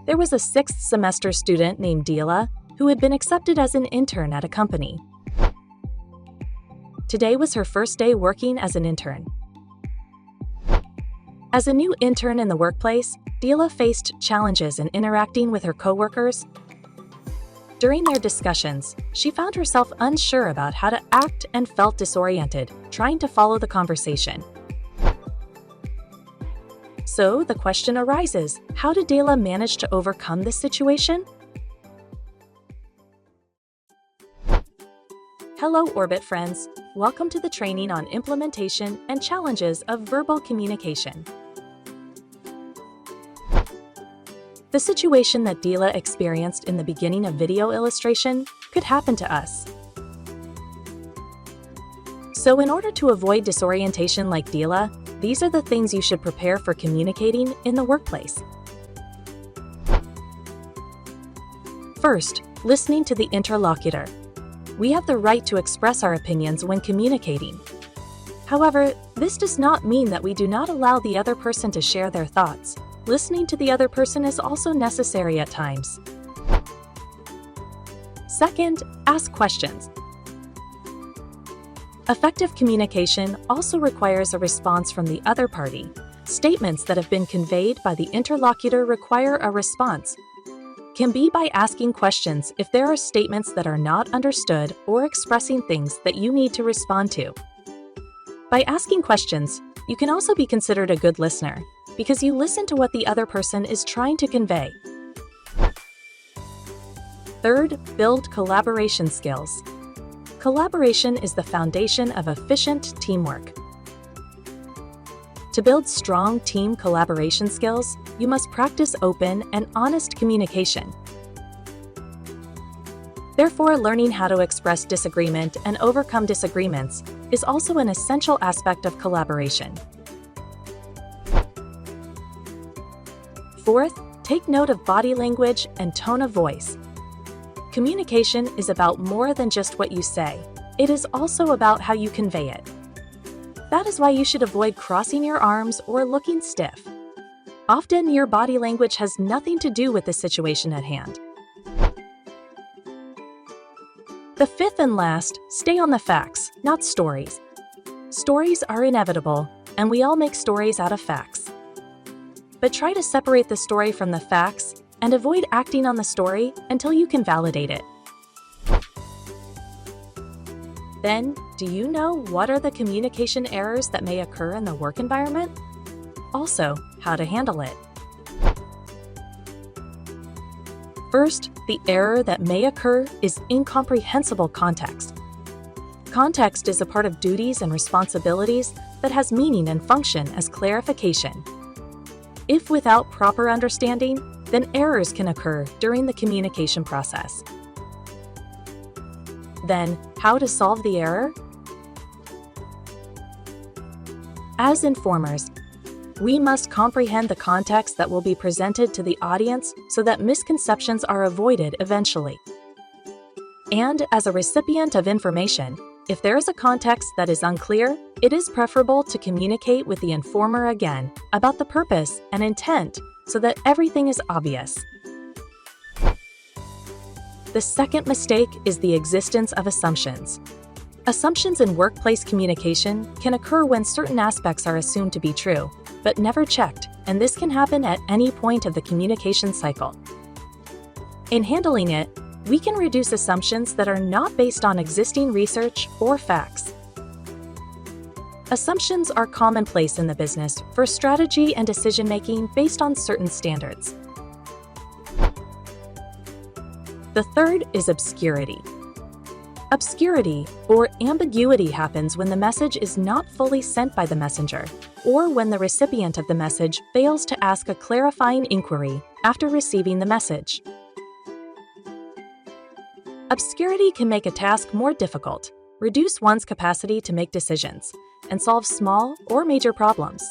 There was a sixth semester student named Dila who had been accepted as an intern at a company. Today was her first day working as an intern. As a new intern in the workplace, Dila faced challenges in interacting with her coworkers. During their discussions, she found herself unsure about how to act and felt disoriented, trying to follow the conversation. So the question arises, how did Dila manage to overcome this situation? Hello, Orbit friends. Welcome to the training on implementation and challenges of verbal communication. The situation that Dila experienced in the beginning of video illustration could happen to us. So in order to avoid disorientation like Dila, these are the things you should prepare for communicating in the workplace. First, listening to the interlocutor. We have the right to express our opinions when communicating. However, this does not mean that we do not allow the other person to share their thoughts. Listening to the other person is also necessary at times. Second, ask questions. Effective communication also requires a response from the other party. Statements that have been conveyed by the interlocutor require a response. Can be by asking questions if there are statements that are not understood or expressing things that you need to respond to. By asking questions, you can also be considered a good listener, because you listen to what the other person is trying to convey. Third, build collaboration skills. Collaboration is the foundation of efficient teamwork. To build strong team collaboration skills, you must practice open and honest communication. Therefore, learning how to express disagreement and overcome disagreements is also an essential aspect of collaboration. Fourth, take note of body language and tone of voice. Communication is about more than just what you say. It is also about how you convey it. That is why you should avoid crossing your arms or looking stiff. Often, your body language has nothing to do with the situation at hand. The fifth and last, stay on the facts, not stories. Stories are inevitable, and we all make stories out of facts. But try to separate the story from the facts and avoid acting on the story until you can validate it. Then, do you know what are the communication errors that may occur in the work environment? Also, how to handle it. First, the error that may occur is incomprehensible context. Context is a part of duties and responsibilities that has meaning and function as clarification. If without proper understanding, then errors can occur during the communication process. Then, how to solve the error? As informers, we must comprehend the context that will be presented to the audience so that misconceptions are avoided eventually. And as a recipient of information, if there is a context that is unclear, it is preferable to communicate with the informer again about the purpose and intent so that everything is obvious. The second mistake is the existence of assumptions. Assumptions in workplace communication can occur when certain aspects are assumed to be true, but never checked, and this can happen at any point of the communication cycle. In handling it, we can reduce assumptions that are not based on existing research or facts. Assumptions are commonplace in the business for strategy and decision-making based on certain standards. The third is obscurity. Obscurity, or ambiguity, happens when the message is not fully sent by the messenger, or when the recipient of the message fails to ask a clarifying inquiry after receiving the message. Obscurity can make a task more difficult, reduce one's capacity to make decisions, and solve small or major problems.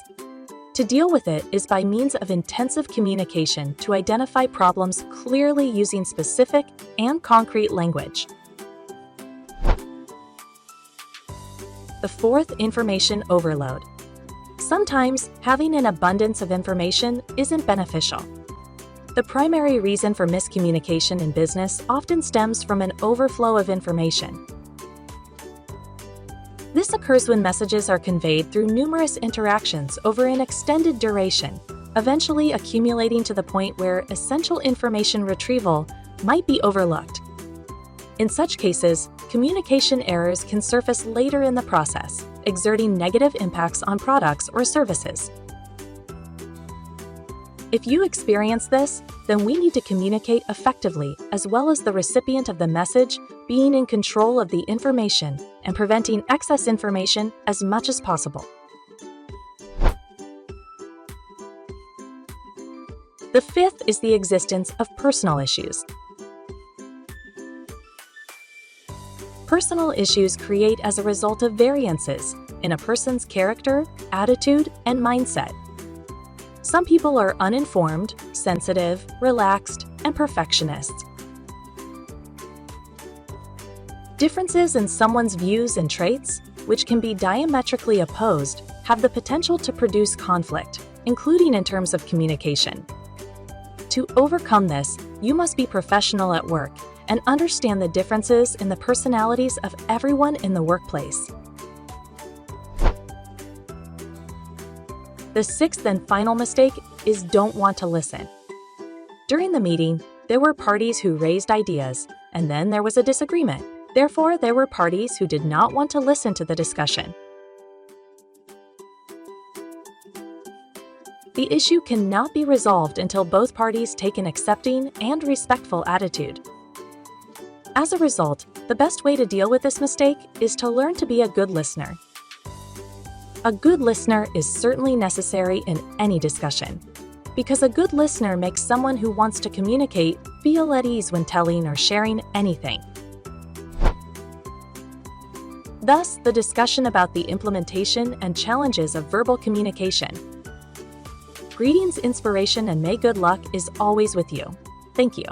To deal with it is by means of intensive communication to identify problems clearly using specific and concrete language. The fourth, information overload. Sometimes having an abundance of information isn't beneficial. The primary reason for miscommunication in business often stems from an overflow of information. This occurs when messages are conveyed through numerous interactions over an extended duration, eventually accumulating to the point where essential information retrieval might be overlooked. In such cases, communication errors can surface later in the process, exerting negative impacts on products or services. If you experience this, then we need to communicate effectively, as well as the recipient of the message being in control of the information and preventing excess information as much as possible. The fifth is the existence of personal issues. Personal issues create as a result of variances in a person's character, attitude, and mindset. Some people are uninformed, sensitive, relaxed, and perfectionists. Differences in someone's views and traits, which can be diametrically opposed, have the potential to produce conflict, including in terms of communication. To overcome this, you must be professional at work and understand the differences in the personalities of everyone in the workplace. The sixth and final mistake is don't want to listen. During the meeting, there were parties who raised ideas, and then there was a disagreement. Therefore, there were parties who did not want to listen to the discussion. The issue cannot be resolved until both parties take an accepting and respectful attitude. As a result, the best way to deal with this mistake is to learn to be a good listener. A good listener is certainly necessary in any discussion, because a good listener makes someone who wants to communicate feel at ease when telling or sharing anything. Thus, the discussion about the implementation and challenges of verbal communication. Greetings, inspiration, and may good luck is always with you. Thank you.